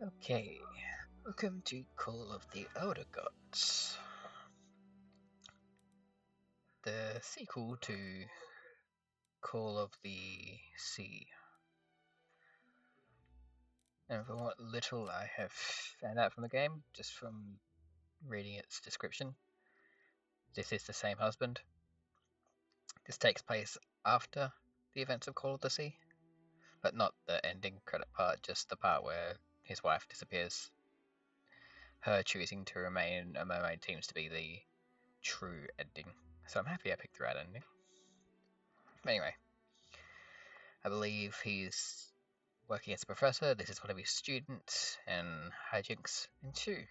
Okay, welcome to Call of the Elder Gods, the sequel to Call of the Sea. And from what little I have found out from the game, just from reading its description, this is the same husband. This takes place after the events of Call of the Sea, but not the ending credit part, just the part where his wife disappears. Her choosing to remain a mermaid seems to be the true ending, so I'm happy I picked the right ending. But anyway, I believe he's working as a professor. This is one of his students, and hijinks ensue.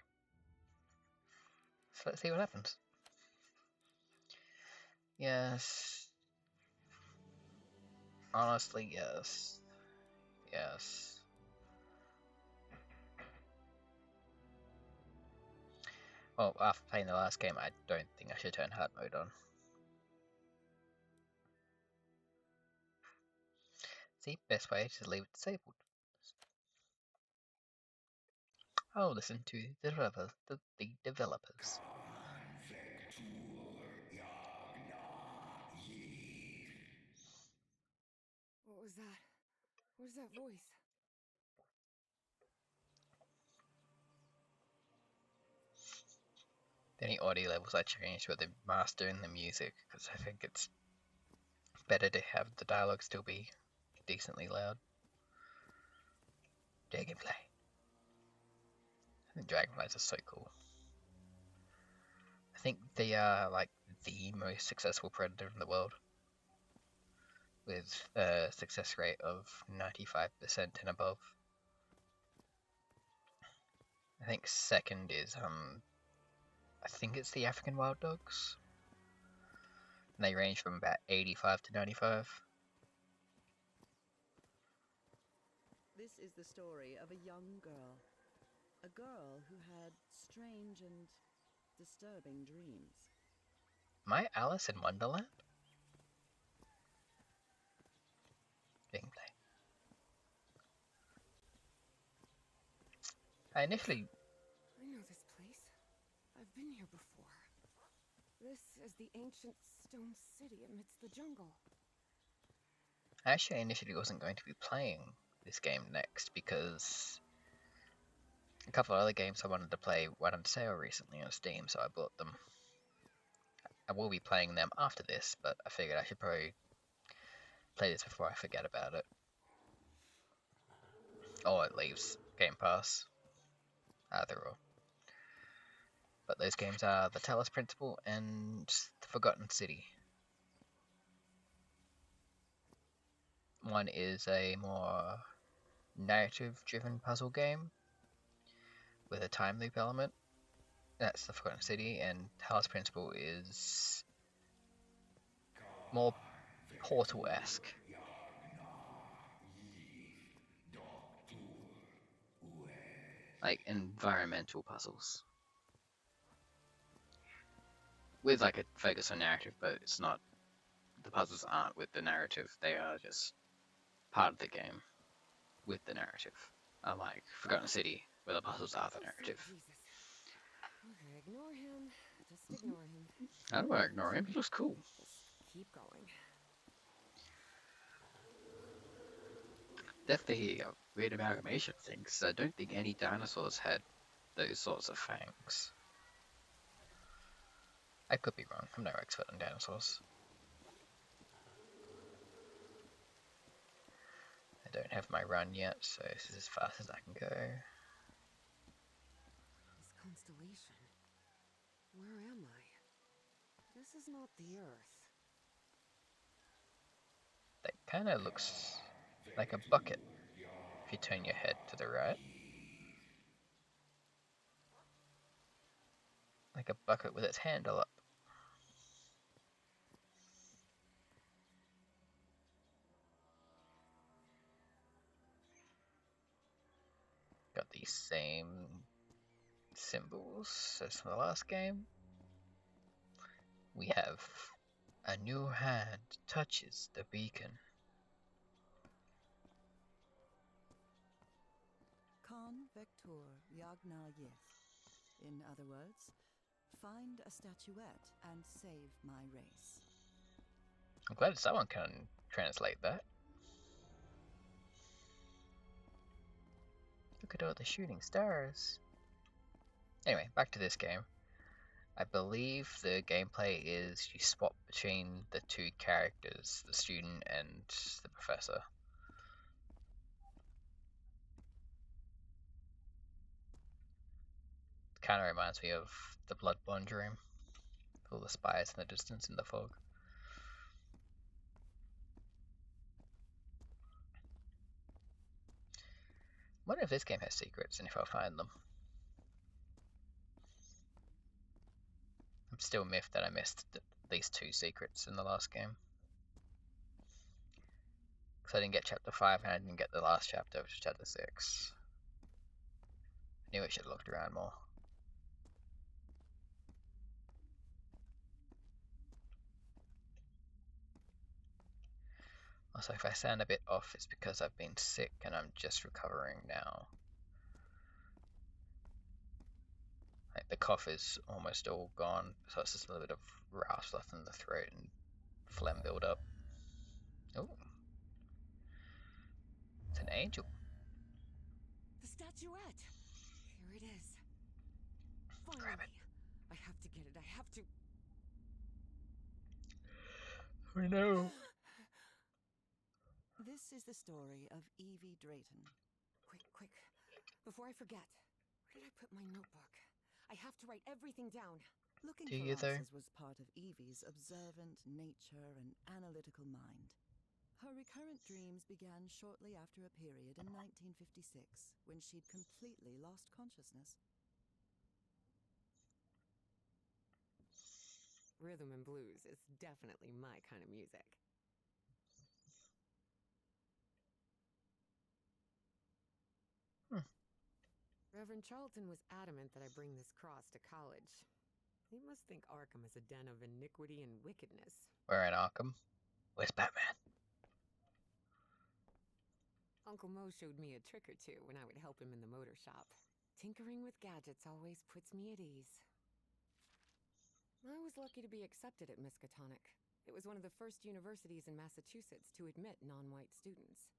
So let's see what happens. Yes. Honestly, yes. Yes. Well, after playing the last game, I don't think I should turn hard mode on. See, best way is to leave it disabled. I'll listen to the developers. What was that? Where's that voice? Any audio levels I changed were the master and the music, because I think it's better to have the dialogue still be decently loud. Dragonfly. I think dragonflies are so cool. I think they are like the most successful predator in the world, with a success rate of 95% and above. I think second is I think it's the African wild dogs. And they range from about 85 to 95. This is the story of a young girl. A girl who had strange and disturbing dreams. My Alice in Wonderland? Gameplay. I initially I know this place. I've been here before. This is the ancient stone city amidst the jungle. Actually, I initially wasn't going to be playing this game next because a couple of other games I wanted to play went on sale recently on Steam, so I bought them. I will be playing them after this, but I figured I should probably play this before I forget about it. Or it leaves Game Pass. Either or. But those games are The Talos Principle and The Forgotten City. One is a more narrative-driven puzzle game with a time loop element. That's The Forgotten City, and Talos Principle is more Portal-esque. Like environmental puzzles. With like a focus on narrative, but it's not, the puzzles aren't with the narrative, they are just part of the game with the narrative. Unlike Forgotten City, where the puzzles are the narrative. Jesus. Okay, ignore him. Just ignore him. How do I ignore him? He looks cool. Just keep going. Definitely a weird amalgamation of things. I don't think any dinosaurs had those sorts of fangs. I could be wrong. I'm no expert on dinosaurs. I don't have my run yet, so this is as fast as I can go. This constellation. Where am I? This is not the Earth. That kind of looks like a bucket if you turn your head to the right. Like a bucket with its handle up. Got these same symbols as from the last game. We have a new hand touches the beacon. Non vector yagna yith. In other words, find a statuette and save my race. I'm glad someone can translate that. Look at all the shooting stars. Anyway, back to this game. I believe the gameplay is you swap between the two characters, the student and the professor. Kind of reminds me of the Bloodborne dream. All the spires in the distance in the fog. I wonder if this game has secrets and if I'll find them. I'm still miffed that I missed at least 2 secrets in the last game. Because I didn't get chapter 5 and I didn't get the last chapter, which is chapter 6. I knew I should have looked around more. Also, if I sound a bit off, it's because I've been sick and I'm just recovering now. Like, the cough is almost all gone, so it's just a little bit of rasp left in the throat and phlegm build up. Oh, it's an angel. The statuette! Here it is. Finally. Grab it. I have to get it. I have to. Oh no. This is the story of Evie Drayton. Quick, quick. Before I forget, where did I put my notebook? I have to write everything down. Looking Do for you, though? answers was part of Evie's observant nature and analytical mind. Her recurrent dreams began shortly after a period in 1956 when she'd completely lost consciousness. Rhythm and blues is definitely my kind of music. Reverend Charlton was adamant that I bring this cross to college. He must think Arkham is a den of iniquity and wickedness. We're in Arkham. Where's Batman? Uncle Mo showed me a trick or two when I would help him in the motor shop. Tinkering with gadgets always puts me at ease. I was lucky to be accepted at Miskatonic. It was one of the first universities in Massachusetts to admit non-white students.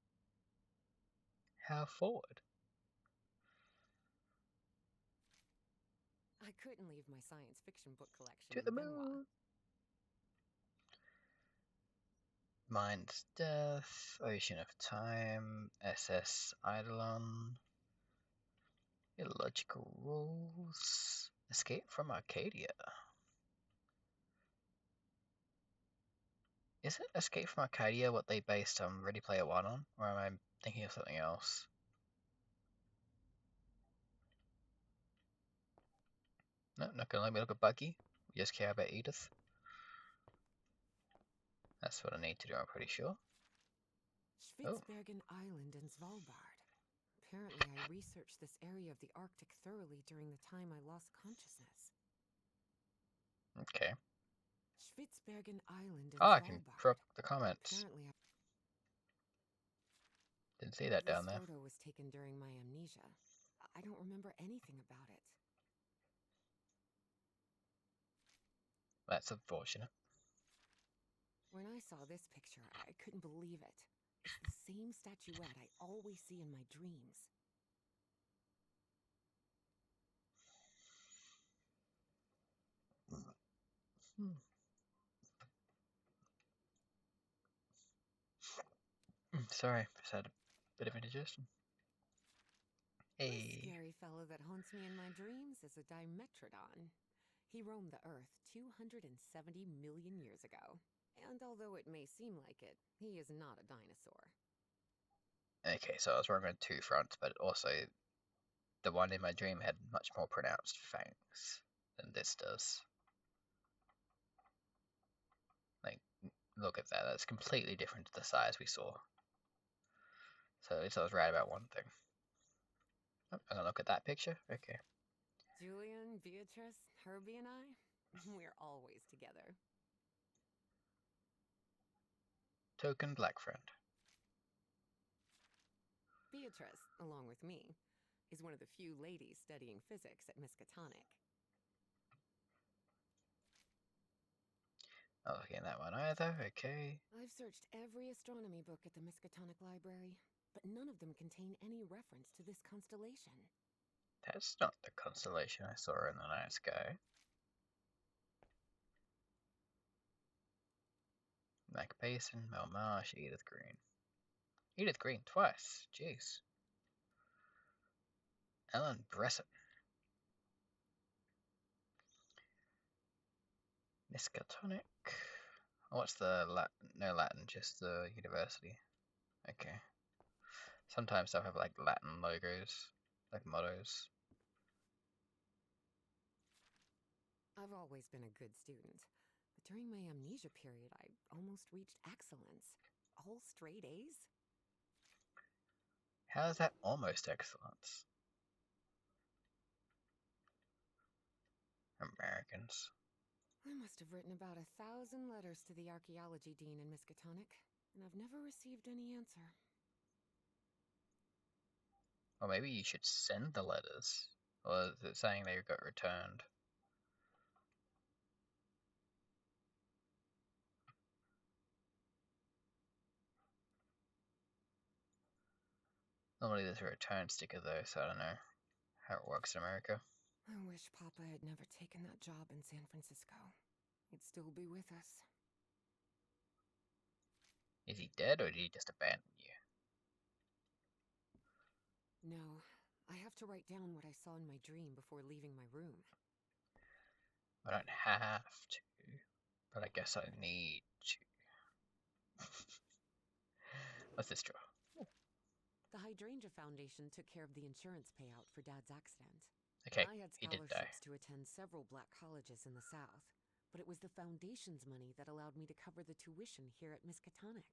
How forward? I couldn't leave my science fiction book collection To in the Benoit. moon. Mind's Death, Ocean of Time, SS Eidolon, Illogical Rules, Escape from Arcadia. Isn't Escape from Arcadia what they based Ready Player One on? Or am I thinking of something else? No, not gonna let me look at Buggy. We just care about Edith. That's what I need to do, I'm pretty sure. Oh. Spitsbergen Island and Svalbard. Apparently, I researched this area of the Arctic thoroughly during the time I lost consciousness. Okay. Spitsbergen Island and Oh, I Svalbard. can drop the comments. Apparently, Didn't see that this down there. photo was taken during my amnesia. I don't remember anything about it. That's unfortunate. When I saw this picture, I couldn't believe it. It's the same statuette I always see in my dreams. Sorry, just had a bit of indigestion. This Hey. scary fellow that haunts me in my dreams is a Dimetrodon. He roamed the Earth 270 million years ago. And although it may seem like it, he is not a dinosaur. Okay, so I was wrong on 2 fronts, but also the one in my dream had much more pronounced fangs than this does. Like, look at that, that's completely different to the size we saw. So at least I was right about one thing. Oh, I'm gonna look at that picture? Okay. Julian, Beatrice, Herbie, and I, we're always together. Token black friend. Beatrice, along with me, is one of the few ladies studying physics at Miskatonic. Not looking at that one either, okay. I've searched every astronomy book at the Miskatonic Library, but none of them contain any reference to this constellation. That's not the constellation I saw in the night sky. Mac Basin, Mel Marsh, Edith Green. Edith Green twice, jeez. Ellen Bresson. Miskatonic. What's the Latin? No Latin, just the university. Okay. Sometimes they'll have like Latin logos, like mottos. I've always been a good student, but during my amnesia period, I almost reached excellence. All straight A's? How is that almost excellence? Americans. I must have written about 1,000 letters to the archaeology dean in Miskatonic, and I've never received any answer. Or maybe you should send the letters. Or is it saying they got returned? Normally there's a return sticker though, so I don't know how it works in America. I wish Papa had never taken that job in San Francisco. He'd still be with us. Is he dead or did he just abandon you? No, I have to write down what I saw in my dream before leaving my room. I don't have to, but I guess I need to. What's this drawer? The Hydrangea Foundation took care of the insurance payout for Dad's accident. Okay, I had he did die. scholarships to attend several black colleges in the South, but it was the foundation's money that allowed me to cover the tuition here at Miskatonic.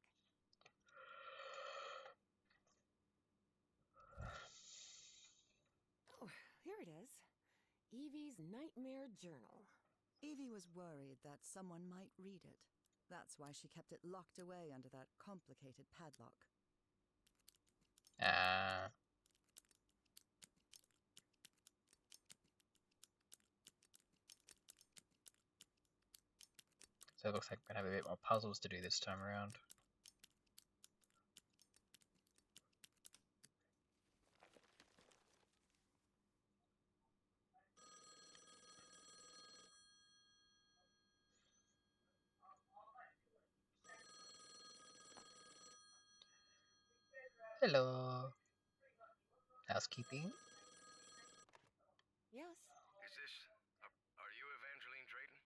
Oh, here it is. Evie's Nightmare Journal. Evie was worried that someone might read it. That's why she kept it locked away under that complicated padlock. So it looks like we're gonna have a bit more puzzles to do this time around. Hello. Housekeeping. Yes, Is this... are you Evangeline Drayton?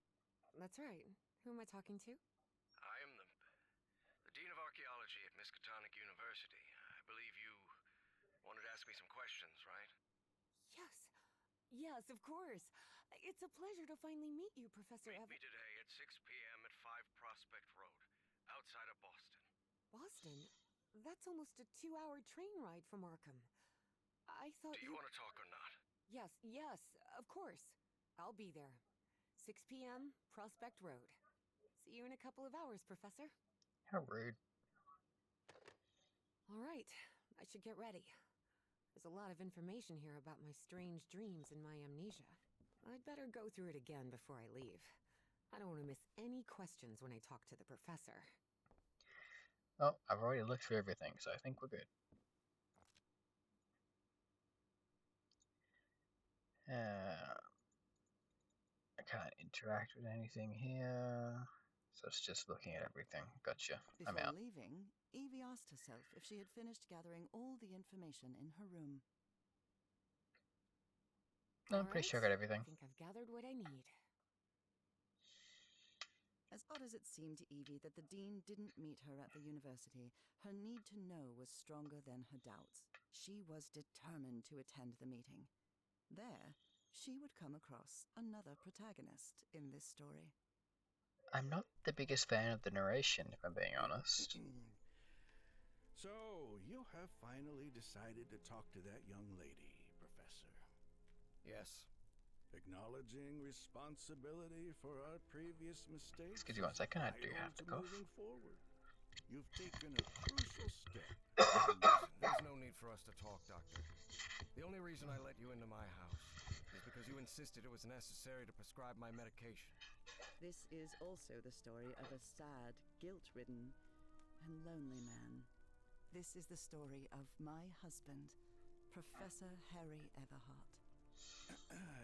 that's right. Who am I talking to? I am the Dean of Archaeology at Miskatonic University. I believe you wanted to ask me some questions, right? Yes. Yes, of course. It's a pleasure to finally meet you, Professor Meet me today at 6 p.m. at 5 Prospect Road, outside of Boston. Boston? That's almost a 2-hour train ride from Arkham. I thought Do you want to talk or not? Yes, yes, of course. I'll be there. 6 p.m., Prospect Road. See you in a couple of hours, Professor. How rude. All right, I should get ready. There's a lot of information here about my strange dreams and my amnesia. I'd better go through it again before I leave. I don't want to miss any questions when I talk to the professor. Well, I've already looked through everything, so I think we're good. I can't interact with anything here, so it's just looking at everything. Gotcha. I'm Before out. leaving, Evie asked herself if she had finished gathering all the information in her room. No, I'm pretty sure I got everything. I think I've gathered what I need. As odd as it seemed to Evie that the dean didn't meet her at the university, her need to know was stronger than her doubts. She was determined to attend the meeting. There, she would come across another protagonist in this story. I'm not the biggest fan of the narration, if I'm being honest. So, you have finally decided to talk to that young lady, Professor. Yes. Acknowledging responsibility for our previous mistakes. Excuse me 1 second, I do vital have to to cough. moving forward. you've taken a crucial step. There's no need for us to talk, Doctor. The only reason I let you into my house is because you insisted it was necessary to prescribe my medication. This is also the story of a sad, guilt-ridden, and lonely man. This is the story of my husband, Professor Harry Everhart.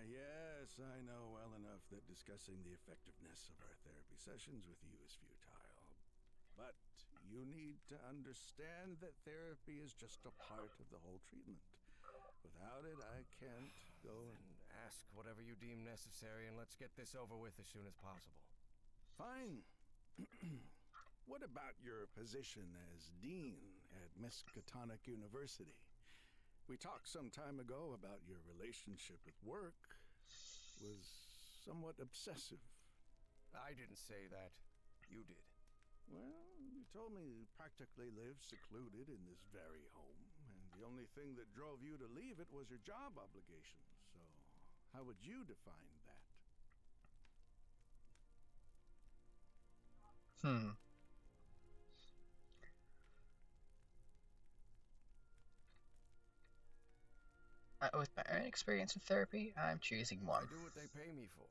Yes, I know well enough that discussing the effectiveness of our therapy sessions with you is futile. But you need to understand that therapy is just a part of the whole treatment. Without it, I can't go and... Ask whatever you deem necessary, and let's get this over with as soon as possible. Fine. What about your position as dean at Miskatonic University? We talked some time ago about your relationship with work was somewhat obsessive. I didn't say that. You did. Well, you told me you practically lived secluded in this very home, and the only thing that drove you to leave it was your job obligations. So, how would you define that? With my own experience in therapy, I'm choosing one. I do what they pay me for.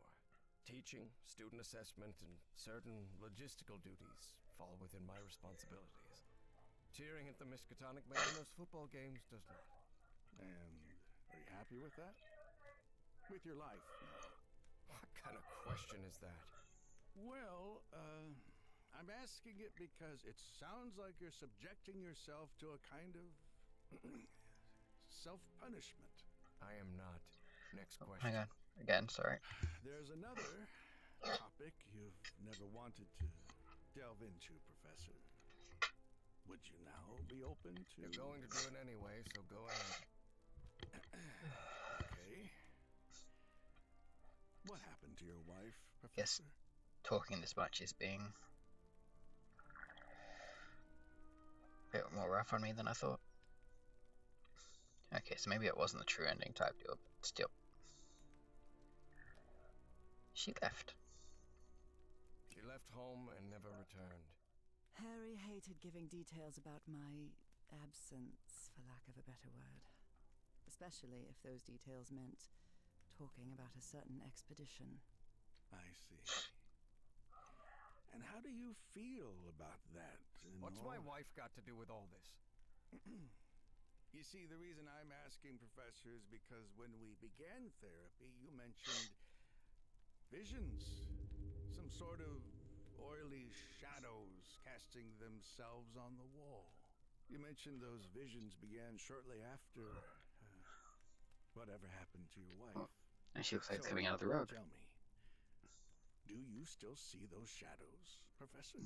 Teaching, student assessment, and certain logistical duties fall within my responsibilities. Cheering at the Miskatonic man in those football games does not. And are you happy with that? With your life now? What kind of question is that? Well, I'm asking it because it sounds like you're subjecting yourself to a kind of self-punishment. I am not. Next question. Hang on. Again, sorry. There's another topic you've never wanted to delve into, Professor. Would you now be open to... You're going to do it anyway, so go ahead. Okay. What happened to your wife, Professor? Yes, talking this much is being a bit more rough on me than I thought. Okay, so maybe it wasn't the true ending type deal, but still. She left. She left home and never returned. Harry hated giving details about my absence, for lack of a better word. Especially if those details meant talking about a certain expedition. I see. And how do you feel about that? What's my wife got to do with all this? You see, the reason I'm asking, Professor, is because when we began therapy, you mentioned visions. Some sort of oily shadows casting themselves on the wall. You mentioned those visions began shortly after whatever happened to your wife. Oh, and she looks like it's coming out of the rug. Tell me, do you still see those shadows, Professor?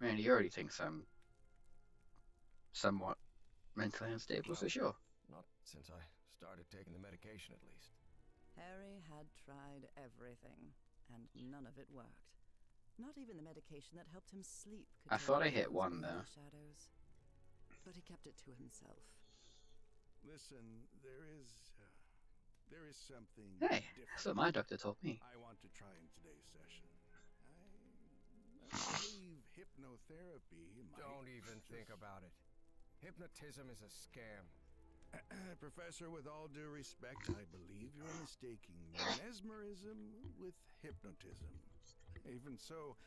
Man, he already thinks I'm somewhat mentally unstable, so sure. Not since I started taking the medication, at least. Harry had tried everything, and none of it worked. Not even the medication that helped him sleep could I thought I take hit those one oily there. shadows. But he kept it to himself. Listen, there is something Hey, different that's what my doctor told me. I want to try in today's session. I believe hypnotherapy might... Don't even think about it. Hypnotism is a scam. Professor, with all due respect, I believe you're mistaking mesmerism with hypnotism. Even so,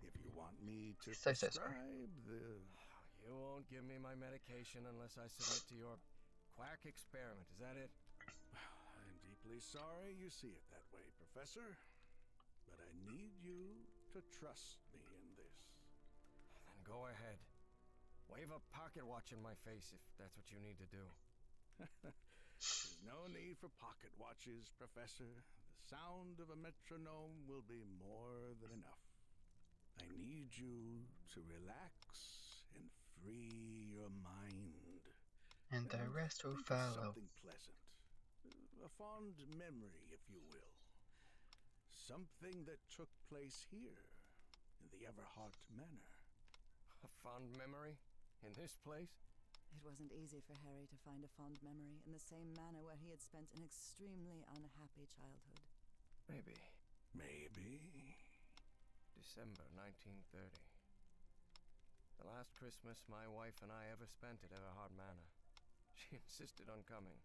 if you want me to So prescribe sorry. You won't give me my medication unless I submit to your quack experiment. Is that it? I'm deeply sorry you see it that way, Professor. But I need you to trust me in this. Then go ahead. Wave a pocket watch in my face if that's what you need to do. There's no need for pocket watches, Professor. The sound of a metronome will be more than enough. I need you to relax and free your mind. And the rest will think of follow. something pleasant. A fond memory, if you will. Something that took place here in the Everhart Manor. A fond memory? In this place? It wasn't easy for Harry to find a fond memory in the same manor where he had spent an extremely unhappy childhood. Maybe. Maybe. December 1930. The last Christmas my wife and I ever spent at Everhard Manor. She insisted on coming,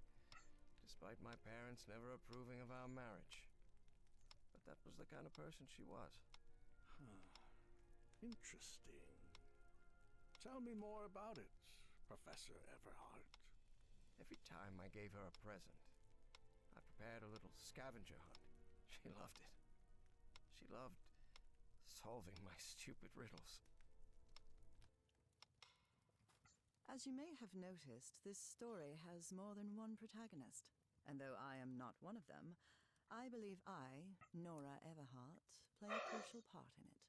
despite my parents never approving of our marriage. But that was the kind of person she was. Huh. Interesting. Tell me more about it, Professor Everhart. Every time I gave her a present, I prepared a little scavenger hunt. She loved it. She loved solving my stupid riddles. As you may have noticed, this story has more than one protagonist. And though I am not one of them, I believe I, Nora Everhart, play a crucial part in it.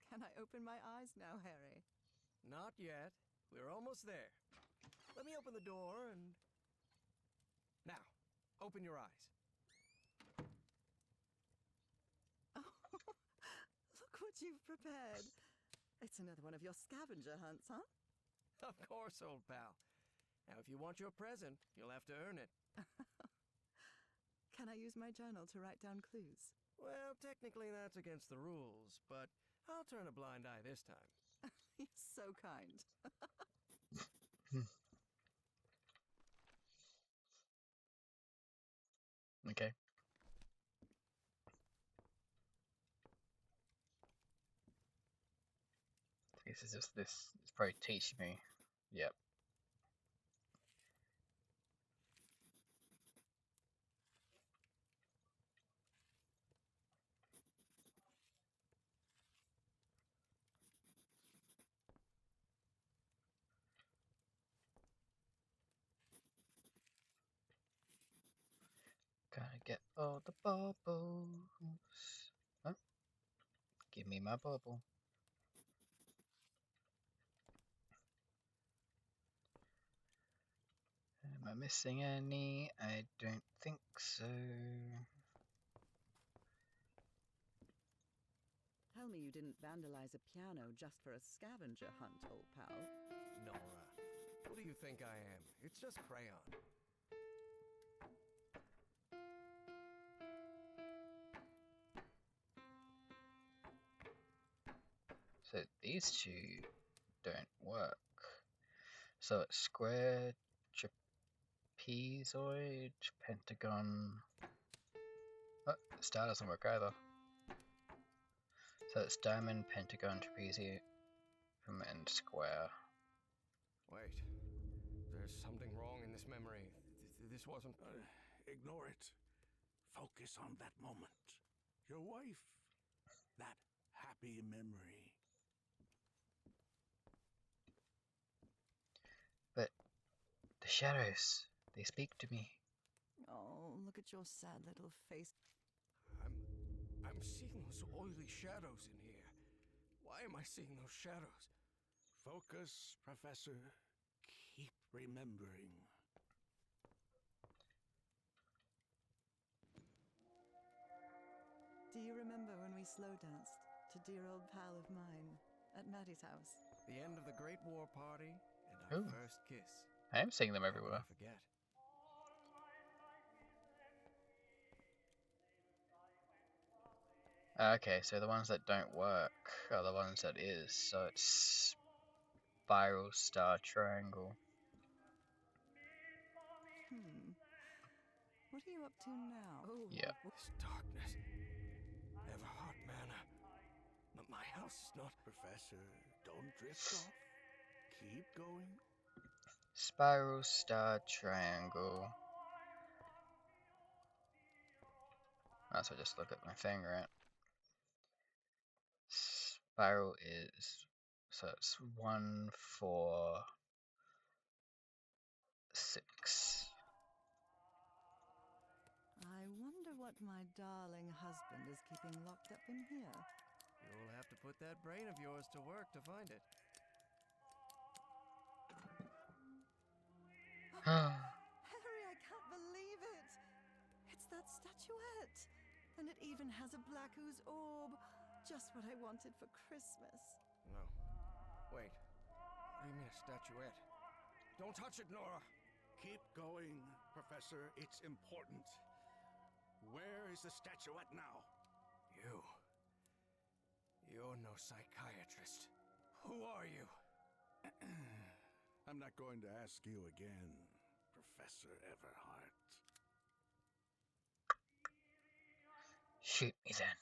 Can I open my eyes now, Harry? Not yet. We're almost there. Let me open the door and... Now, open your eyes. Oh, look what you've prepared. It's another one of your scavenger hunts, huh? Of course, old pal. Now, if you want your present, you'll have to earn it. Can I use my journal to write down clues? Well, technically that's against the rules, but I'll turn a blind eye this time. You're so kind. Okay. This is just this. It's probably teaching me. Yep. Gotta get all the bubbles. Huh? Give me my bubble. Am I missing any? I don't think so. Tell me you didn't vandalize a piano just for a scavenger hunt, old pal. Nora, who do you think I am? It's just crayon. So these two don't work. So it's square, trapezoid, pentagon. Oh, the star doesn't work either. So it's diamond, pentagon, trapezium, and square. Wait, there's something wrong in this memory. This wasn't... Ignore it. Focus on that moment. Your wife. That happy memory. But the shadows, they speak to me. Oh, look at your sad little face. I'm seeing those oily shadows in here. Why am I seeing those shadows? Focus, Professor. Keep remembering. Do you remember when we slow danced to Dear Old Pal of Mine at Maddie's house? The end of the Great War Party and our Ooh. first kiss. I am seeing them How could everywhere. I forget? Okay, so the ones that don't work are the ones that is. So it's spiral, star, triangle. What are you up to now? Oh, Yeah. This darkness. Everhard Manor. My house is not... Professor, don't drift off. Keep going. Spiral, star, triangle. That's what I just look at my finger at. Spiral is, so it's 1, 4, 6. I wonder what my darling husband is keeping locked up in here. You'll have to put that brain of yours to work to find it. Harry, I can't believe it! It's that statuette! And it even has a black ooze orb. Just what I wanted for Christmas. No. Wait. You mean a statuette? Don't touch it, Nora! Keep going, Professor. It's important. Where is the statuette now? You're no psychiatrist. Who are you? I'm not going to ask you again, Professor Everhart. Shoot me then.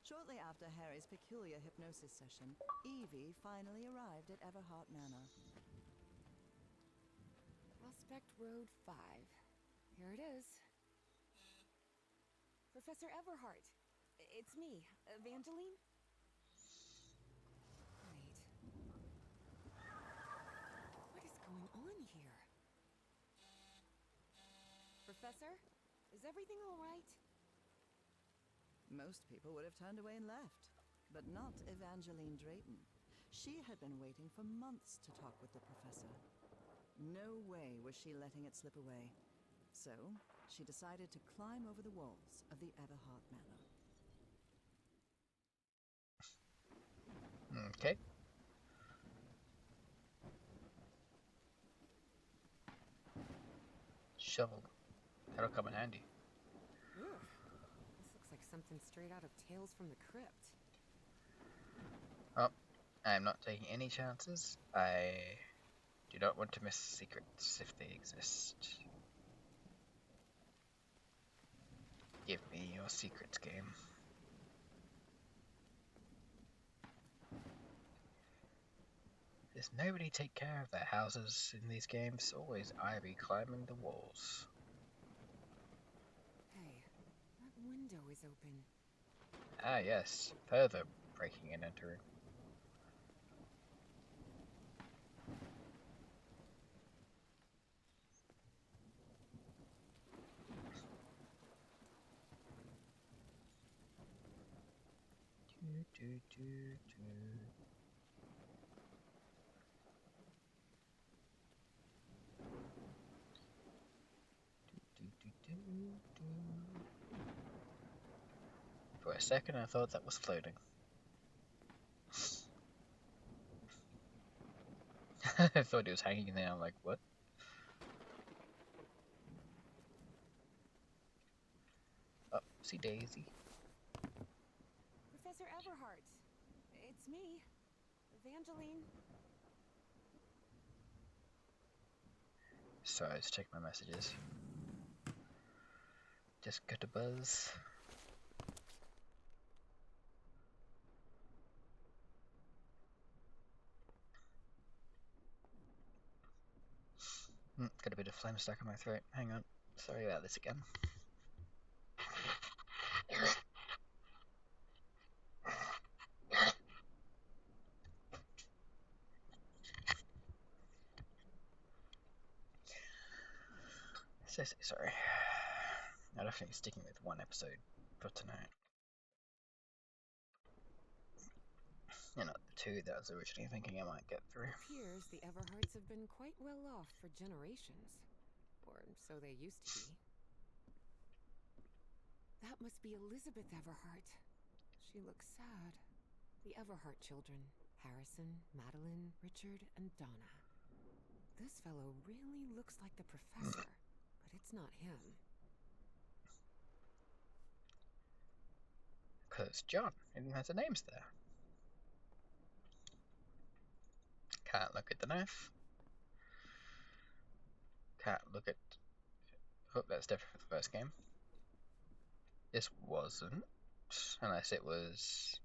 Shortly after Harry's peculiar hypnosis session, Evie finally arrived at Everhart Manor. Prospect Road 5. Here it is. Professor Everhart. It's me, Evangeline. Wait. What is going on here? Professor, is everything all right? Most people would have turned away and left, but not Evangeline Drayton. She had been waiting for months to talk with the professor. No way was she letting it slip away. So, she decided to climb over the walls of the Everhart Manor. Okay. Shovel. That'll come in handy. Ugh. This looks like something straight out of Tales from the Crypt. Oh, I'm not taking any chances. I do not want to miss secrets if they exist. Give me your secrets, game. Does nobody take care of their houses in these games? Always Ivy climbing the walls. Hey, that window is open. Ah yes, further breaking and entering. Do, do, do. For a second, I thought that was floating. I thought it was hanging there. I'm like, what? Oh, see Daisy. Professor Everhart. It's me, Evangeline. Sorry, I just check my messages. Just got a buzz. Got a bit of phlegm stuck in my throat. Hang on. Sorry about this again. So sorry. I'm definitely sticking with one episode for tonight. And not the two that I was originally thinking I might get through. It appears the Everharts have been quite well off for generations. Or so they used to be. That must be Elizabeth Everhart. She looks sad. The Everhart children. Harrison, Madeline, Richard, and Donna. This fellow really looks like the professor, but it's not him. Because John, even has the names there. Can't look at the knife. Can't look at... Oh, that's different from the first game. This wasn't. Unless it was...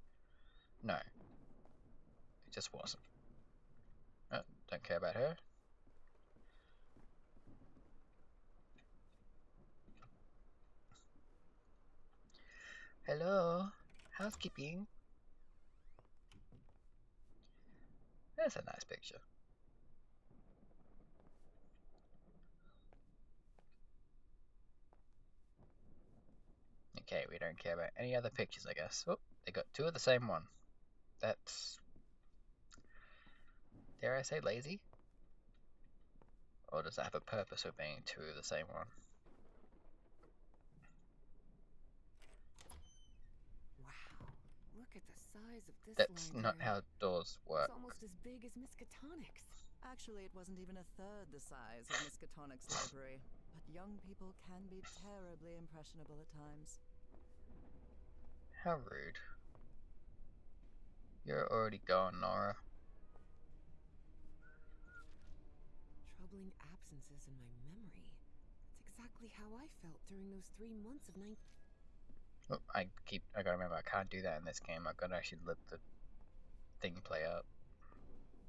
No. It just wasn't. Oh, don't care about her. Hello? Housekeeping? That's a nice picture. Okay, we don't care about any other pictures, I guess. Oh, they got two of the same one. That's... Dare I say lazy? Or does that have a purpose of being two of the same one? Wow, look at the size of this That's not library. how doors work. It's almost as big as Miskatonic's. Actually, it wasn't even a third the size of Miskatonic's library, but young people can be terribly impressionable at times. How rude. You're already gone, Nora. Troubling absences in my memory. It's exactly how I felt during those 3 months of Oh, I gotta remember, I can't do that in this game. I've gotta actually let the thing play out.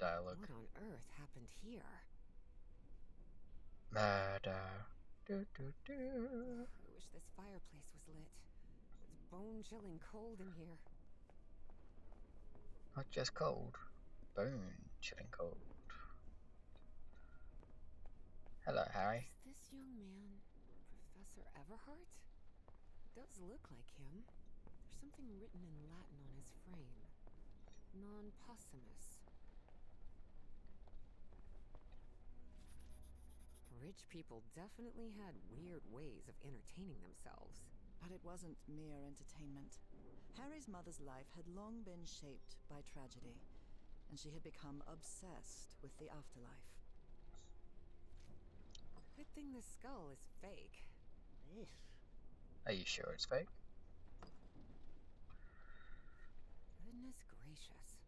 Dialogue. What on earth happened here? Da da. Do do do. I wish this fireplace was lit. It's bone-chilling cold in here. Not just cold. Bone chilling cold. Hello, Harry. Is this young man Professor Everhart? It does look like him. There's something written in Latin on his frame. Non possumus. Rich people definitely had weird ways of entertaining themselves. But it wasn't mere entertainment. Harry's mother's life had long been shaped by tragedy, and she had become obsessed with the afterlife. Good thing the skull is fake. Ugh. Are you sure it's fake? Goodness gracious.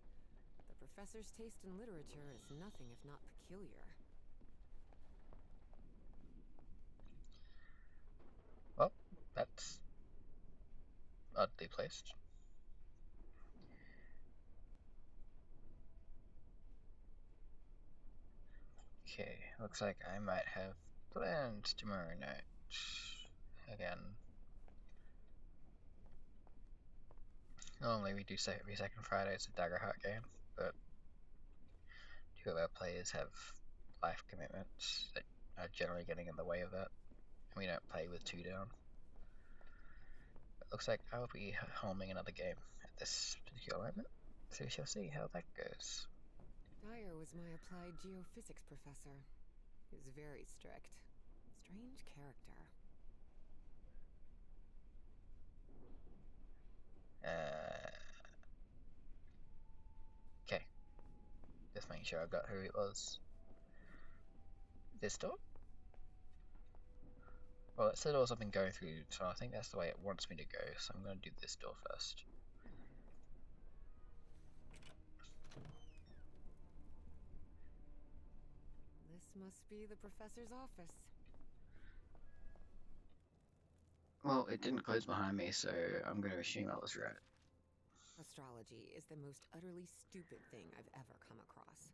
The professor's taste in literature is nothing if not peculiar. Well, that's oddly placed. Okay, looks like I might have plans tomorrow night. Again. Normally we do say every second Friday it's a Dagger Heart game, but two of our players have life commitments that are generally getting in the way of that, and we don't play with two down. It looks like I'll be homing another game at this particular moment, so we shall see how that goes. Dyer was my applied geophysics professor. He was very strict. Strange character. Okay. Just making sure I've got who it was. This door? Well, it said doors I've been going through, so I think that's the way it wants me to go, so I'm going to do this door first. This must be the professor's office. Well, it didn't close behind me, so I'm going to assume I was right. Astrology is the most utterly stupid thing I've ever come across.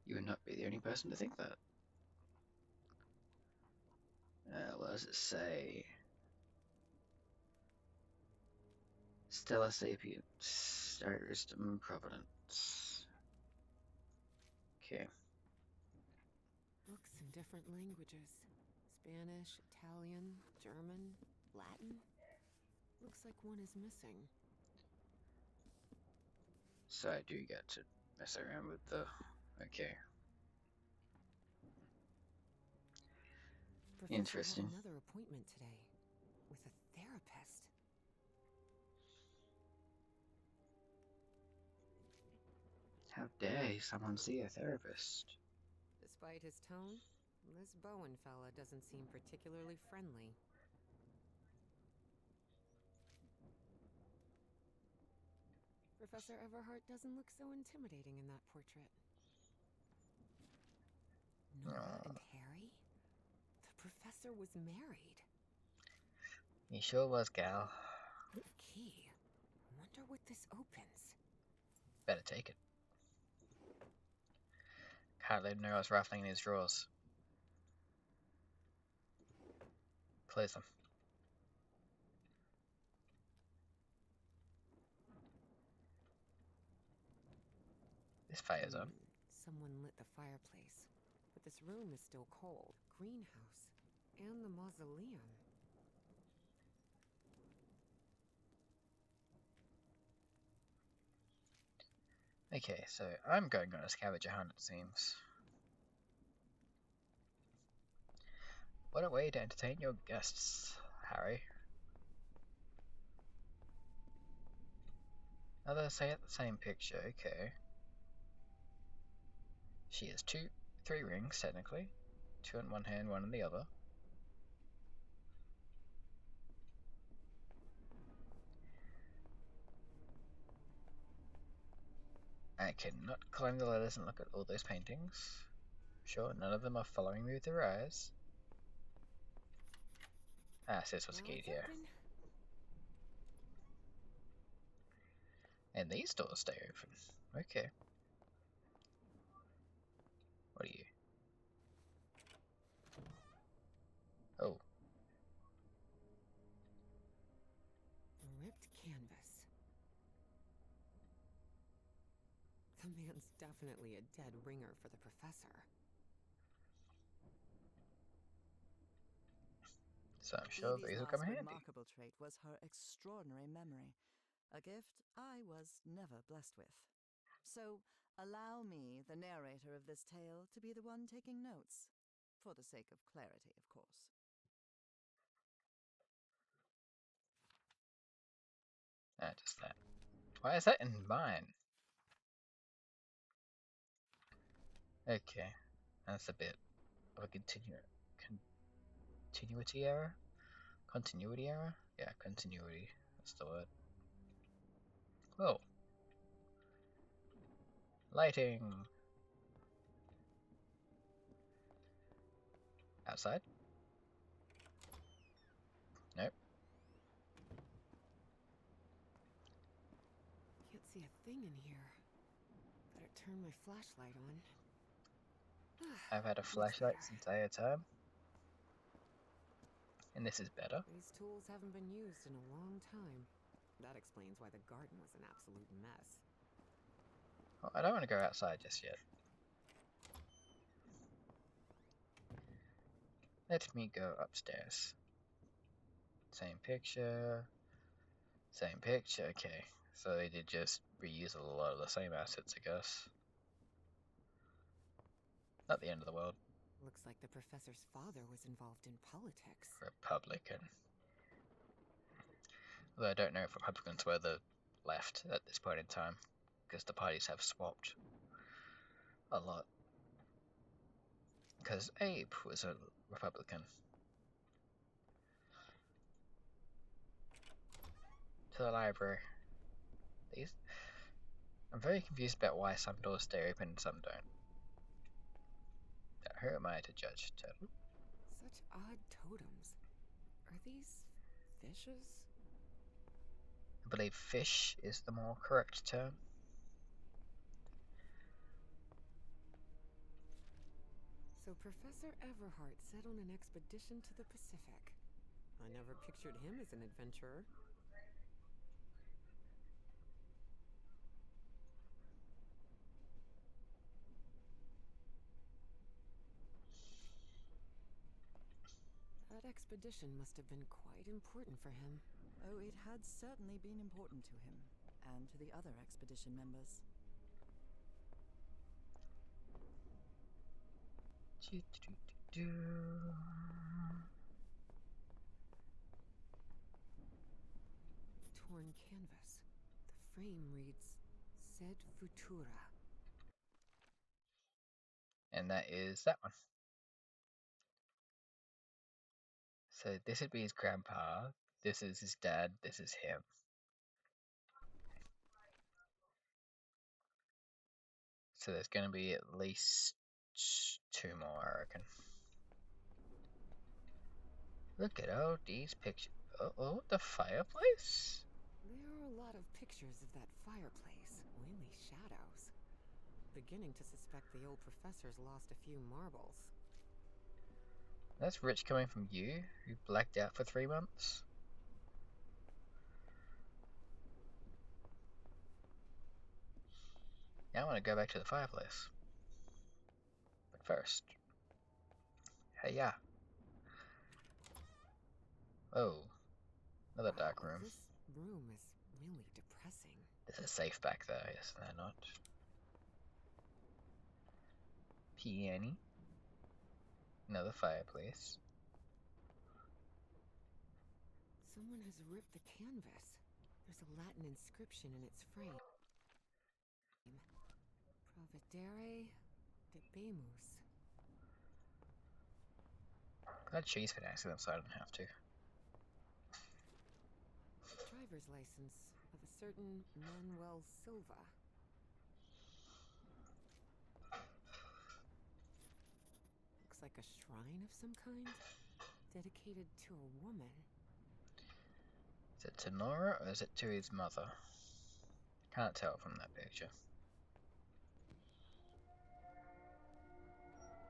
You would not be the only person to think that. What does it say? Stella Sapiens, Star Wisdom, Providence. Okay. Books in different languages. Spanish, Italian, German, Latin. Looks like one is missing. So I do get to mess around with the... Okay. Professor Interesting. had another appointment today with a therapist. How dare someone see a therapist? Despite his tone, this Bowen fella doesn't seem particularly friendly. Professor Everhart doesn't look so intimidating in that portrait. Nora and Harry? The professor was married. He sure was, gal. Key. Wonder what this opens. Better take it. Can't let him know I was rattling in his drawers. Close them. This fire's on. Someone lit the fireplace. But this room is still cold. Greenhouse. And the mausoleum. Okay, so I'm going on a scavenger hunt, it seems. What a way to entertain your guests, Harry. Another same picture, okay. She has three rings, technically. Two in one hand, one in the other. I cannot climb the ladders and look at all those paintings. Sure, none of them are following me with their eyes. Ah, so this was a Now key it's here. open. And these doors stay open. Okay. What are you? Oh, Ripped canvas. The man's definitely a dead ringer for the professor. so I'm sure Evie's these will come last handy. remarkable trait was her extraordinary memory, a gift I was never blessed with. So, allow me, the narrator of this tale, to be the one taking notes. For the sake of clarity, of course. Ah, just that. Why is that in mine? Okay, that's a bit of a continuity error? Continuity error? Yeah, continuity. That's the word. Oh. Lighting. Outside? Nope. Can't see a thing in here. Better turn my flashlight on. I've had a Much flashlight better. this entire time. And this is better. These tools haven't been used in a long time. That explains why the garden was an absolute mess. Oh, I don't want to go outside just yet. Let me go upstairs. Same picture. Same picture. Okay. So they did just reuse a lot of the same assets, I guess. Not the end of the world. Looks like the professor's father was involved in politics. Republican. Although I don't know if Republicans were the left at this point in time, because the parties have swapped a lot. Because Abe was a Republican. To the library. I'm very confused about why some doors stay open and some don't. Who am I to judge, Turtle? Such odd totems. Are these fishes? I believe fish is the more correct term. So Professor Everhart set on an expedition to the Pacific. I never pictured him as an adventurer. That expedition must have been quite important for him. Oh, it had certainly been important to him, and to the other expedition members. Torn canvas. The frame reads, Sed Futura. And that is that one. So this would be his grandpa, this is his dad, this is him. So there's going to be at least two more, I reckon. Look at all these pictures. Oh, the fireplace? There are a lot of pictures of that fireplace, oily shadows. Beginning to suspect the old professor's lost a few marbles. That's rich coming from you, who blacked out for 3 months. Now I want to go back to the fireplace. But first... Hey, yeah. Oh, another dark Wow, room. this room is really depressing. There's a safe back there, is there not? Peony. Another fireplace. Someone has ripped the canvas. There's a Latin inscription in its frame. Providere debemus. Glad she's pronouncing them so I don't have to. Driver's license of a certain Manuel Silva. Looks like a shrine of some kind, dedicated to a woman. Is it to Nora or is it to his mother? Can't tell from that picture.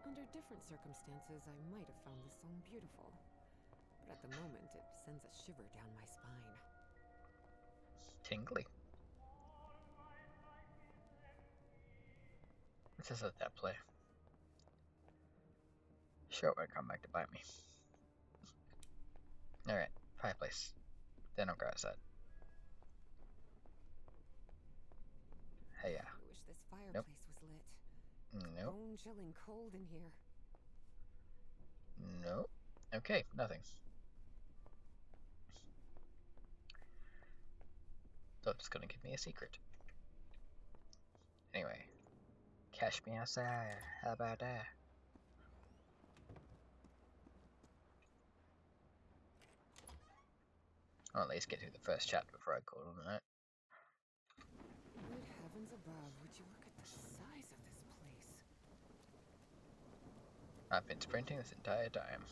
Under different circumstances, I might have found this song beautiful. But at the moment, it sends a shiver down my spine. Tingly. Let's just let that play. Sure, it won't come back to bite me. Alright, fireplace. Then I'll go outside. Hey, yeah. I wish this fireplace was lit. Nope. Bone-chilling cold in here. Nope. Okay, nothing. Thought it's gonna give me a secret. Anyway. Catch me outside. How about that? I'll at least get through the first chapter before I call it a night. Good heavens above, would you look at the size of this place? I've been sprinting this entire time.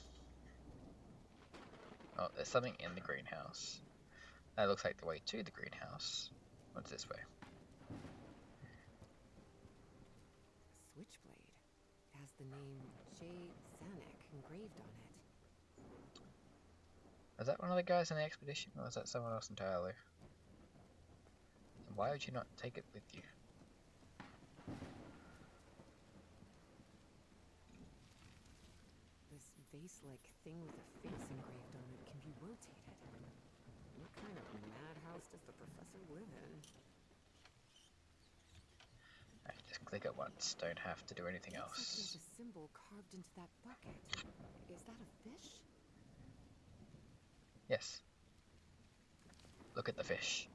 Oh, there's something in the greenhouse. That looks like the way to the greenhouse. What's this way? A switchblade. It has the name J. Zanuck engraved on it. Was that one of the guys in the expedition, or was that someone else entirely? And why would you not take it with you? This vase-like thing with a face engraved on it can be rotated. What kind of madhouse does the professor live in? I can just click it once, don't have to do anything Looks like else. there's a symbol carved into that bucket. Is that a fish? Yes. Look at the fish.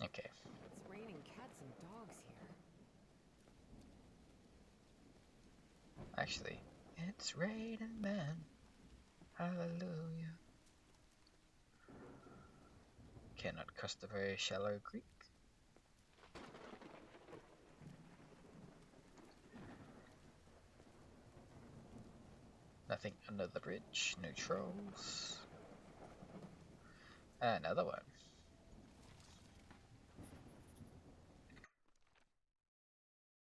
Okay. It's raining cats and dogs here. Actually, it's raining men. Hallelujah. Cannot cross the very shallow creek. Nothing under the bridge. No trolls. Another one.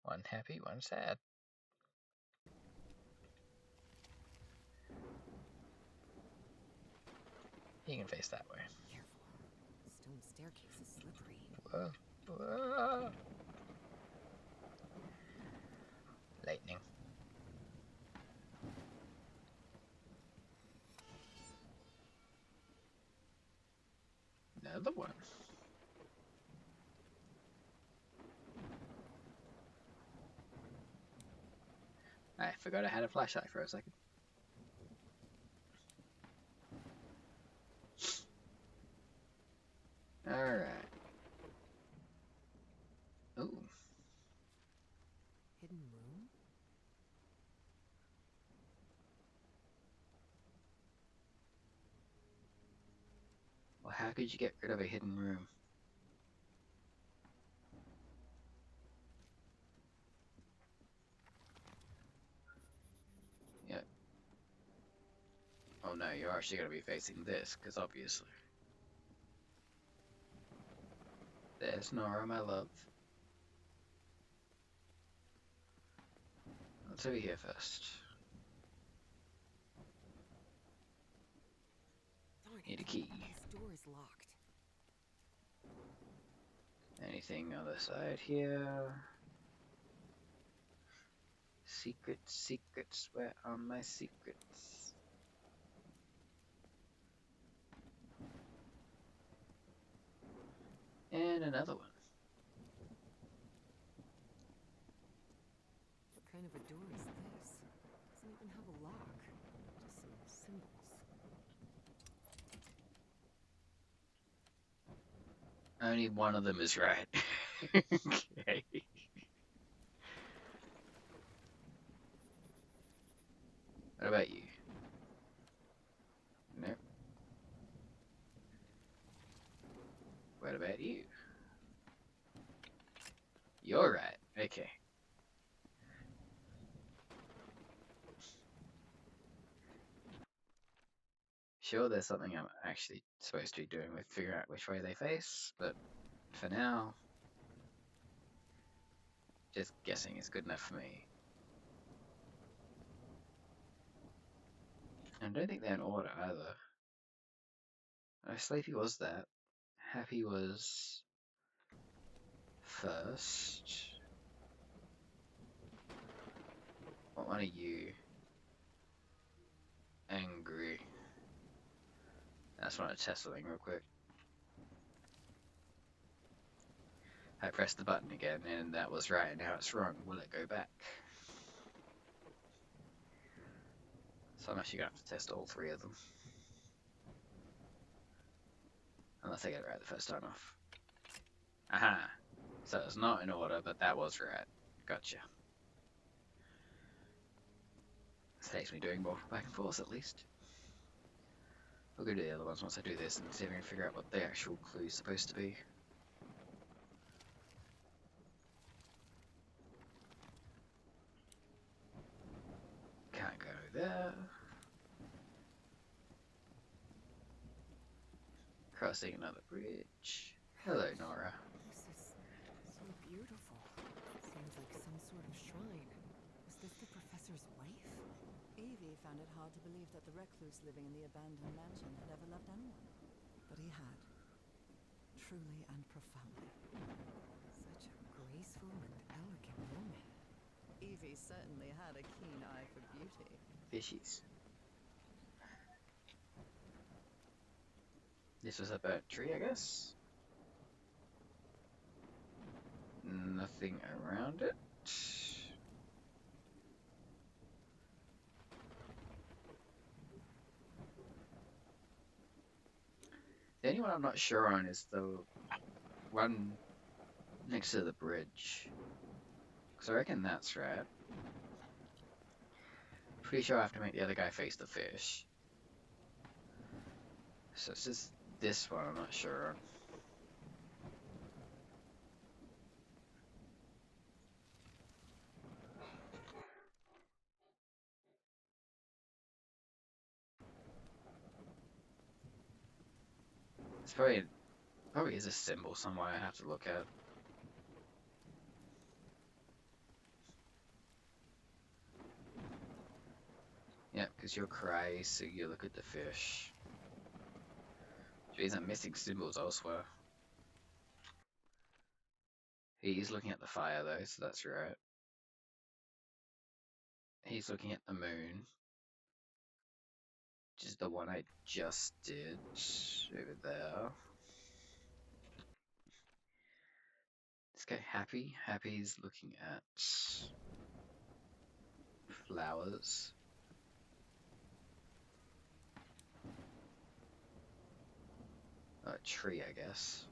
One happy, one sad. You can face that way. Careful. Stone staircase is slippery. Whoa. Whoa. Lightning. Another one. I forgot I had a flashlight for a second. Alright. Ooh. Hidden room? Well, how could you get rid of a hidden room? Yeah. Oh no, you're actually going to be facing this, because obviously. There's Nora, my love. Let's over here first. Darn Need a it. key. This door is locked. Anything other side here? Secrets, secrets, where are my secrets? And another one. What kind of a door is this? Doesn't even have a lock. Just some symbols. Only one of them is right. Okay. What about you? Nope. What about you? You're right. Okay. Sure, there's something I'm actually supposed to be doing with figuring out which way they face, but for now, just guessing is good enough for me. And I don't think they're in order either. Sleepy was that. Happy was first. What one are you? Angry. I just want to test something real quick. I pressed the button again and that was right and now it's wrong. Will it go back? So I'm actually going to have to test all three of them. Unless I get it right the first time off. Aha! So it's not in order, but that was right. Gotcha. Saves me doing more back and forth at least. I'll go to the other ones once I do this and see if I can figure out what the actual clue is supposed to be. Can't go there. Crossing another bridge. Hello, Nora. This is so beautiful. Seems like some sort of shrine. Was this the professor's wife? Evie found it hard to believe that the recluse living in the abandoned mansion had ever loved anyone. But he had. Truly and profoundly. Such a graceful and elegant woman. Evie certainly had a keen eye for beauty. Fishies. This was a burnt tree, I guess. Nothing around it. The only one I'm not sure on is the one next to the bridge. Because I reckon that's right. Pretty sure I have to make the other guy face the fish. So it's just this one I'm not sure on. It's probably is a symbol somewhere I have to look at. Yeah, because you're cry, so you look at the fish. Jeez, I'm missing symbols elsewhere. He's looking at the fire though, so that's right. He's looking at the moon, which is the one I just did over there. This guy Happy. Happy's looking at flowers. A tree, I guess.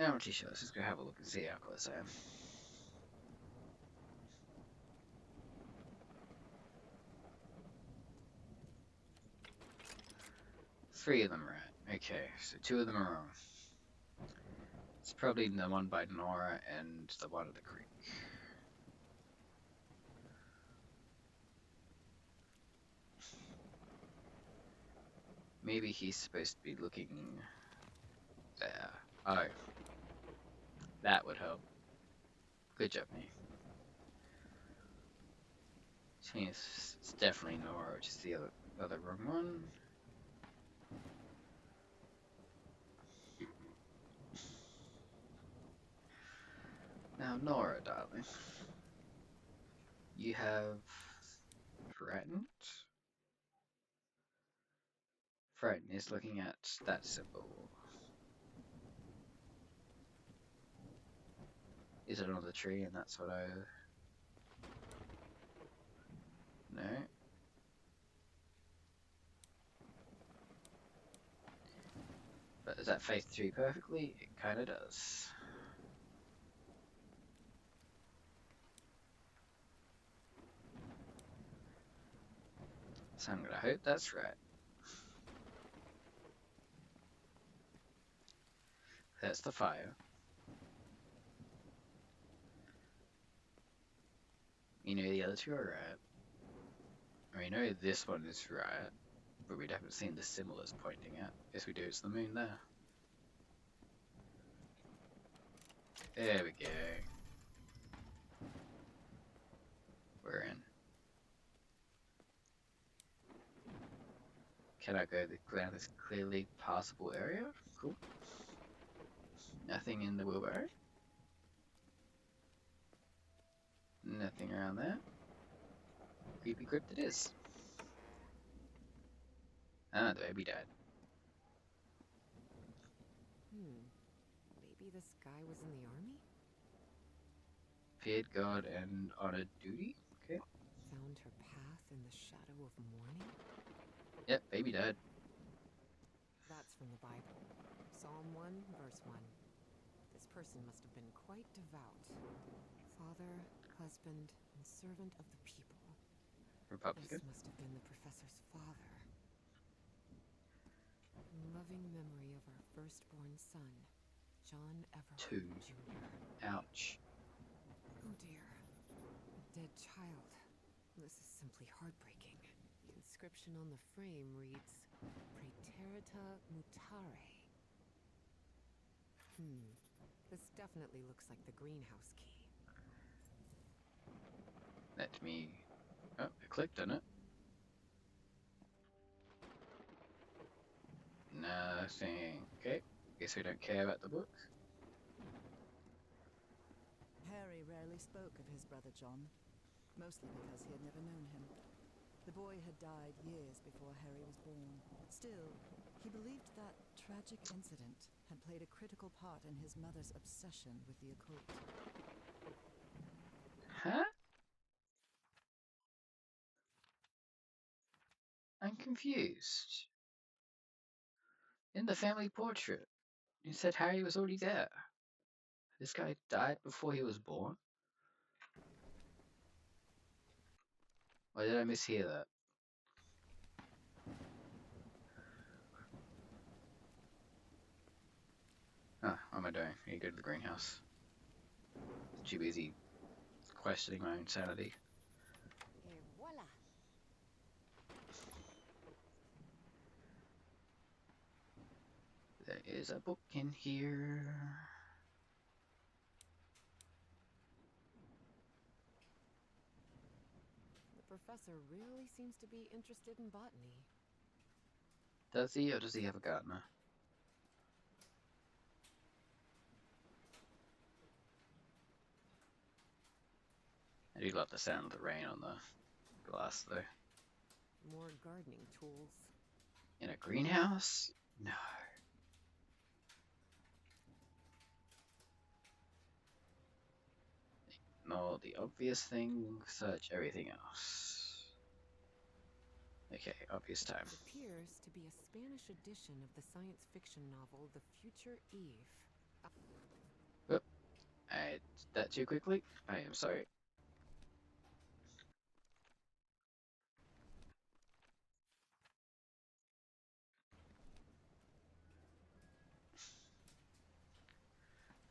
I'm not too sure. Let's just go have a look and see how close I am. Three of them right. Okay, so two of them are wrong. It's probably the one by Nora and the one at the creek. Maybe he's supposed to be looking there. Oh. That would help. Good job, me. It's definitely Nora, which is the other wrong one. No, Now, Nora, darling, you have frightened. Frighten is looking at that symbol. Is it on the tree? And that's what I... No. But does that face the tree perfectly? It kinda does. So I'm gonna hope that's right. That's the fire. You know the other two are right. We know this one is right, but we haven't seen the symbol it's pointing at. Yes, we do. It's the moon there. There we go. We're in. Can I go around this clearly passable area? Cool. Nothing in the wheelbarrow. Nothing around there. Creepy crypt it is. Ah, the baby died. Maybe this guy was in the army? Feared God and honored duty? Okay. Found her path in the shadow of morning? Yep, baby died. That's from the Bible. Psalm 1, verse 1. This person must have been quite devout. Father, husband, and servant of the people. Republican. This must have been the professor's father. In loving memory of our firstborn son, John Two. Everett Jr. Ouch. Oh dear. A dead child. This is simply heartbreaking. The inscription on the frame reads, Praeterita Mutare. This definitely looks like the greenhouse key. Let me... Oh, I clicked on it. Nothing. Okay. Guess we don't care about the book. Harry rarely spoke of his brother John, mostly because he had never known him. The boy had died years before Harry was born. Still, he believed that tragic incident had played a critical part in his mother's obsession with the occult. Huh? I'm confused. In the family portrait, you said Harry was already there. This guy died before he was born? Or did I mishear that? Huh, what am I doing? Are you go to the greenhouse? Too busy questioning my own sanity. Et voila! There is a book in here. The professor really seems to be interested in botany. Does he, or does he have a gardener? I do love the sound of the rain on the glass, though. More gardening tools. In a greenhouse? No. Ignore the obvious thing, search everything else. Okay, obvious time. It appears to be a Spanish edition of the science fiction novel The Future Eve. Whoop. I did that too quickly. I am sorry.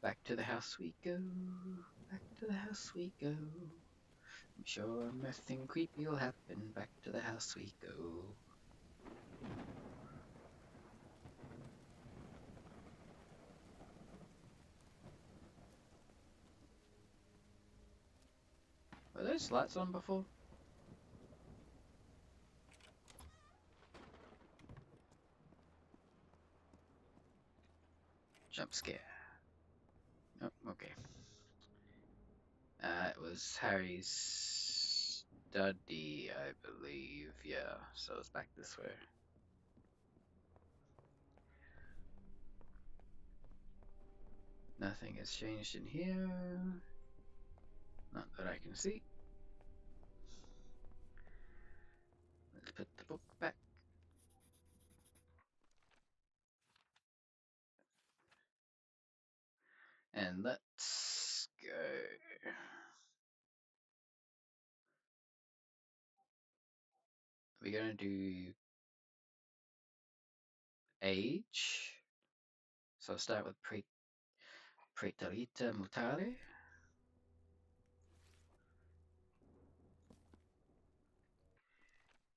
Back to the house we go. Back to the house we go. I'm sure nothing creepy will happen. Back to the house we go. Were those lights on before? Jump scare. Oh, okay. was Harry's study, I believe. Yeah, so it's back this way. Nothing has changed in here. Not that I can see. Let's put the book back. And let's go. We're gonna do age. So I'll start with Preterita Mutare.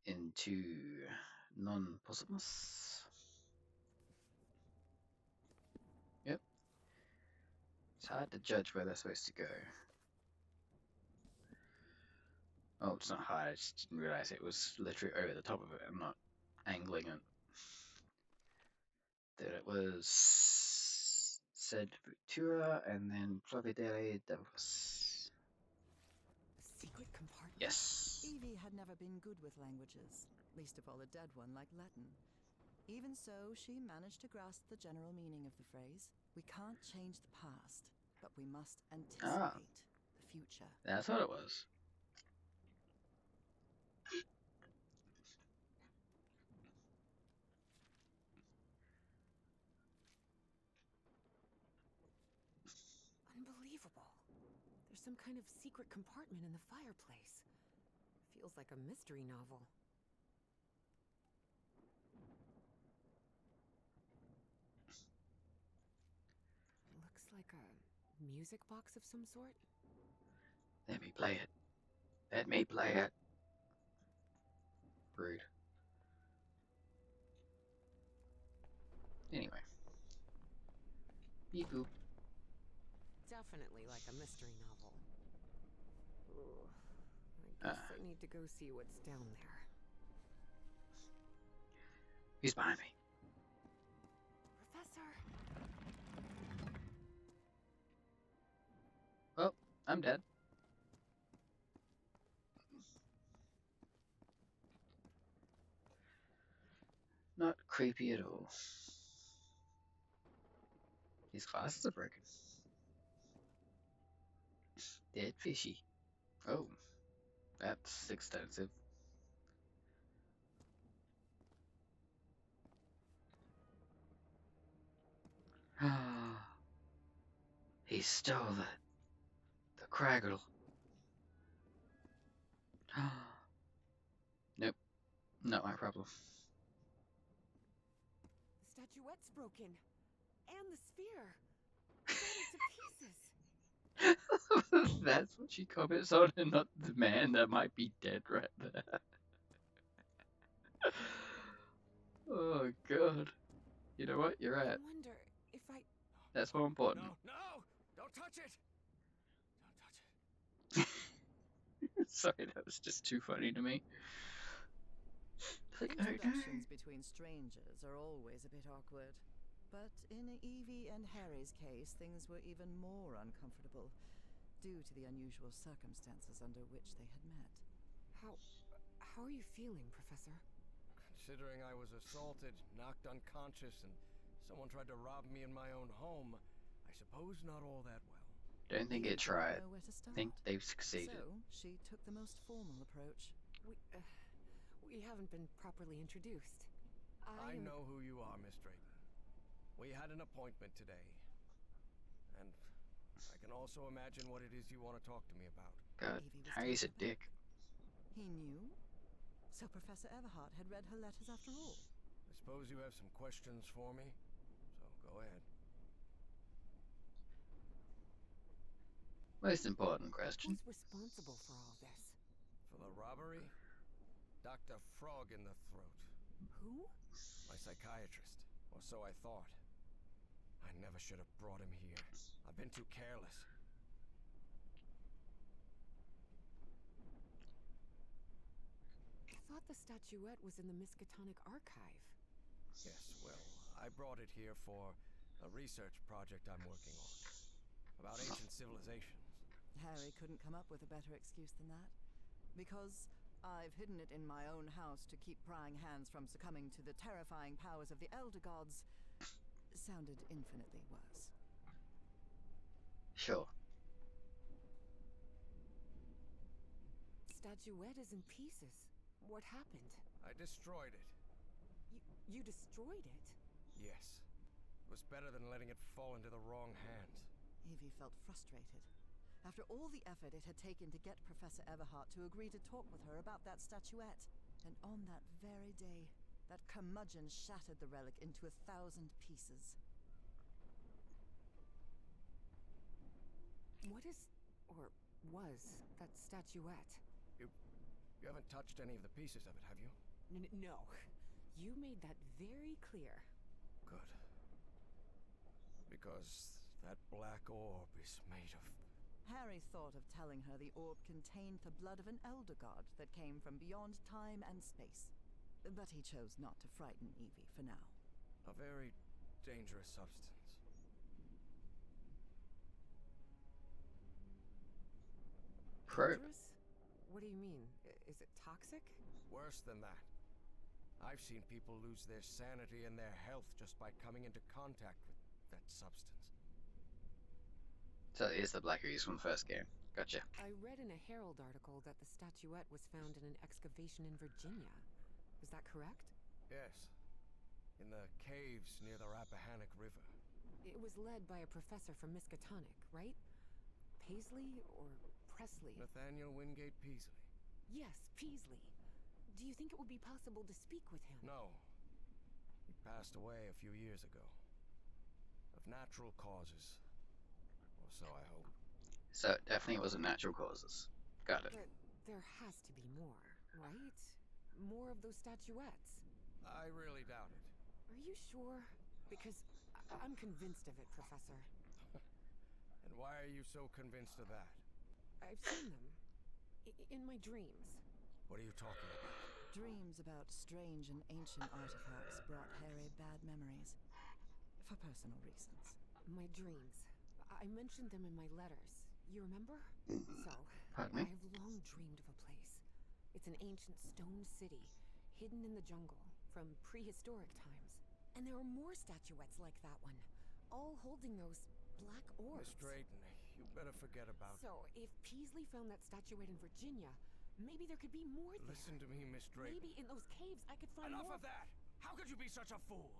Into non possumus. Yep. It's hard to judge where they're supposed to go. Oh, it's not hard, I just didn't realize it was literally over the top of it. I'm not angling it. That it was said Futura and then Providere Devils. A secret compartment? Yes. Evie had never been good with languages, least of all a dead one like Latin. Even so, she managed to grasp the general meaning of the phrase. We can't change the past, but we must anticipate the future. That's what it was. Unbelievable. There's some kind of secret compartment in the fireplace. Feels like a mystery novel. Looks like a music box of some sort. Let me play it. Let me play it. Rude. Anyway. Beep boop. Definitely like a mystery novel. Ooh, I guess I need to go see what's down there. He's behind me. Professor! Well, I'm dead. Not creepy at all. His glasses are broken. Dead fishy. Oh, that's extensive. He stole the Craggle. Nope, not my problem. The statuette's broken. And the sphere. Shattered to pieces. That's what she comments on, and not the man that might be dead right there. Oh god. You know what? You're right. I wonder if I... That's more important. No! Don't touch it! Don't touch it! Sorry, that was just too funny to me. Like, oh no. Introductions between strangers are always a bit awkward. But in Evie and Harry's case, things were even more uncomfortable, due to the unusual circumstances under which they had met. How are you feeling, Professor? Considering I was assaulted, knocked unconscious, and someone tried to rob me in my own home, I suppose not all that well. Don't think it Evie didn't tried. know where to start. I think they've succeeded. So, she took the most formal approach. We haven't been properly introduced. I know who you are, Miss Drayton. We had an appointment today. And I can also imagine what it is you want to talk to me about. God, Evie was Harry's a taken aback. dick. He knew? So Professor Everhart had read her letters after all? I suppose you have some questions for me, so go ahead. Most important question. Who's responsible for all this? For the robbery? Dr. Frog in the throat. Who? My psychiatrist. Or so I thought. I never should have brought him here. I've been too careless. I thought the statuette was in the Miskatonic archive. Yes, well, I brought it here for a research project I'm working on. About ancient civilizations. Harry couldn't come up with a better excuse than that. Because I've hidden it in my own house to keep prying hands from succumbing to the terrifying powers of the Elder Gods sounded infinitely worse. Sure. Statuette is in pieces. What happened? I destroyed it. You destroyed it? Yes. It was better than letting it fall into the wrong hands. Evie felt frustrated. After all the effort it had taken to get Professor Everhart to agree to talk with her about that statuette. And on that very day, that curmudgeon shattered the relic into 1,000 pieces. What is, or was, that statuette? You haven't touched any of the pieces of it, have you? No. You made that very clear. Good. Because that black orb is made of... Harry thought of telling her the orb contained the blood of an Elder God that came from beyond time and space. But he chose not to frighten Evie for now. a very dangerous substance. Dangerous? What do you mean? Is it toxic? Worse than that. I've seen people lose their sanity and their health just by coming into contact with that substance. So it is the Black Ooze from the first game. Gotcha. I read in a Herald article that the statuette was found in an excavation in Virginia. Is that correct? Yes. In the caves near the Rappahannock River. It was led by a professor from Miskatonic, right? Paisley or Presley? Nathaniel Wingate Peasley. Yes, Peasley. Do you think it would be possible to speak with him? No. He passed away a few years ago. Of natural causes. Or so I hope. So it definitely wasn't natural causes. Got it. There has to be more, right? More of those statuettes. I really doubt it. Are you sure? Because I'm convinced of it, Professor. And why are you so convinced of that? I've seen them. In my dreams. What are you talking about? Dreams about strange and ancient artifacts brought Harry bad memories. For personal reasons. My dreams. I mentioned them in my letters. You remember? So, Pardon me? I have long dreamed of a place. It's an ancient stone city, hidden in the jungle, from prehistoric times. And there are more statuettes like that one, all holding those black orbs. Miss Drayton, you better forget about it. So, if Peasley found that statuette in Virginia, maybe there could be more there. Listen to me, Miss Drayton. Maybe in those caves I could find Enough more. of that! How could you be such a fool?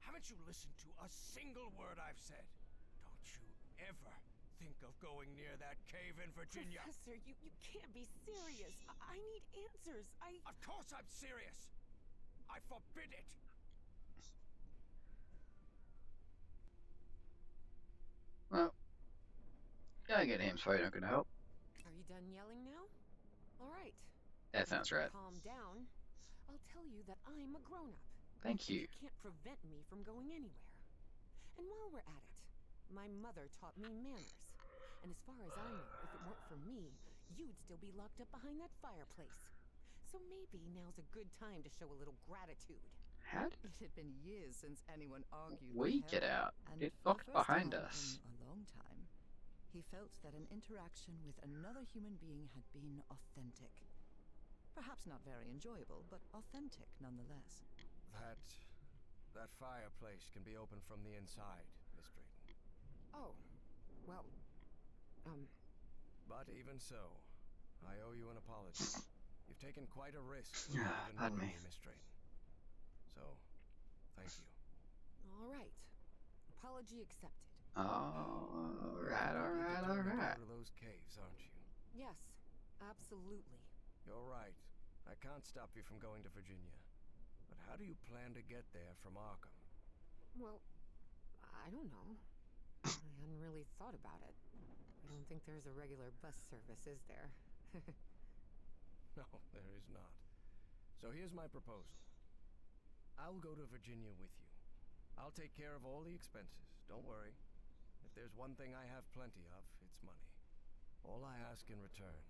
Haven't you listened to a single word I've said? Don't you ever think of going near that cave in Virginia? Professor, you can't be serious. I need answers. Of course I'm serious! I forbid it! Well, yeah, get him's probably not going to help. Are you done yelling now? All right. That sounds right. Calm down. I'll tell you that I'm a grown-up. Thank you. You can't prevent me from going anywhere. And while we're at it, my mother taught me manners. And as far as I know, if it weren't for me, you'd still be locked up behind that fireplace. So maybe now's a good time to show a little gratitude. How did It had been years since anyone argued we with get Harry, out? and It for the locked first behind time us. in a long time, he felt that an interaction with another human being had been authentic. Perhaps not very enjoyable, but authentic nonetheless. That fireplace can be opened from the inside, Miss Drayton. Oh, well, But even so, I owe you an apology. You've taken quite a risk to Ah, even pardon know me. Miss Drayton. So, thank you. all right. Apology accepted. Alright, You're alright, determined to alright. go to those caves, aren't you? Yes, absolutely. You're right. I can't stop you from going to Virginia. But how do you plan to get there from Arkham? Well, I don't know. I hadn't really thought about it. I don't think there's a regular bus service, is there? No, there is not. So here's my proposal. I'll go to Virginia with you. I'll take care of all the expenses. Don't worry. If there's one thing I have plenty of, it's money. All I ask in return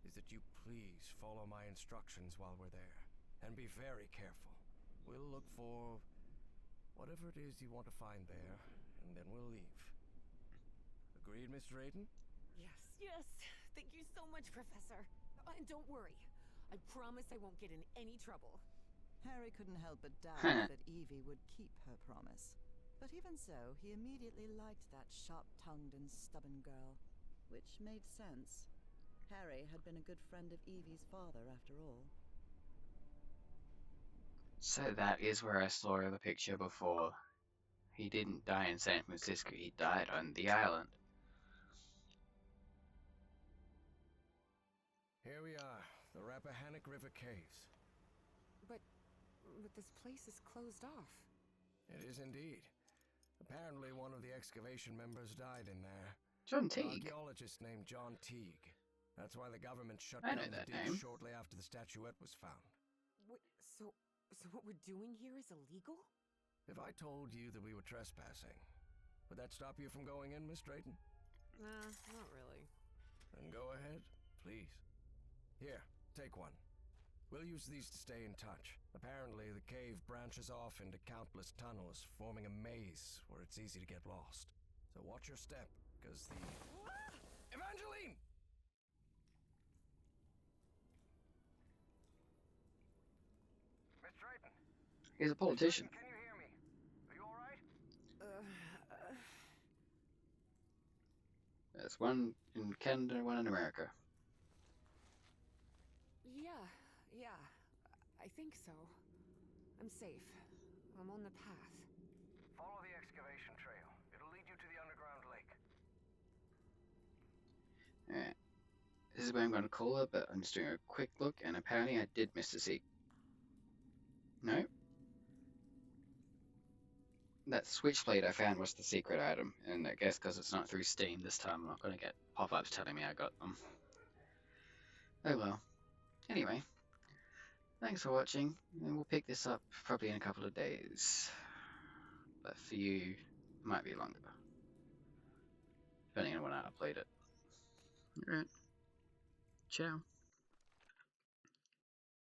is that you please follow my instructions while we're there. And be very careful. We'll look for whatever it is you want to find there, and then we'll leave. Agreed, Miss Drayton? Yes. Yes! Thank you so much, Professor. And don't worry. I promise I won't get in any trouble. Harry couldn't help but doubt Huh. that Evie would keep her promise. But even so, he immediately liked that sharp-tongued and stubborn girl. Which made sense. Harry had been a good friend of Evie's father, after all. So that is where I saw the picture before. He didn't die in San Francisco, he died on the island. Here we are, the Rappahannock River Caves. But this place is closed off. It is indeed. Apparently one of the excavation members died in there. John An Teague. archaeologist named John Teague. That's why the government shut I know down the that dig name. shortly after the statuette was found. Wait, so what we're doing here is illegal? If I told you that we were trespassing, would that stop you from going in, Miss Drayton? Nah, not really. Then go ahead, please. Here, take one. We'll use these to stay in touch. Apparently, the cave branches off into countless tunnels, forming a maze where it's easy to get lost. So watch your step, because the... Evangeline! Miss Drayton! He's a politician. Can you hear me? Are you alright? There's one in Canada and one in America. Yeah, I think so. I'm safe. I'm on the path. Follow the excavation trail. It'll lead you to the underground lake. Alright. This is where I'm going to call it, but I'm just doing a quick look, and apparently I did miss the secret. No? That switchblade I found was the secret item, and I guess because it's not through Steam this time, I'm not going to get pop-ups telling me I got them. Oh well. Anyway, thanks for watching, and we'll pick this up probably in a couple of days. But for you, it might be longer. Depending on when I upload it. Alright. Ciao.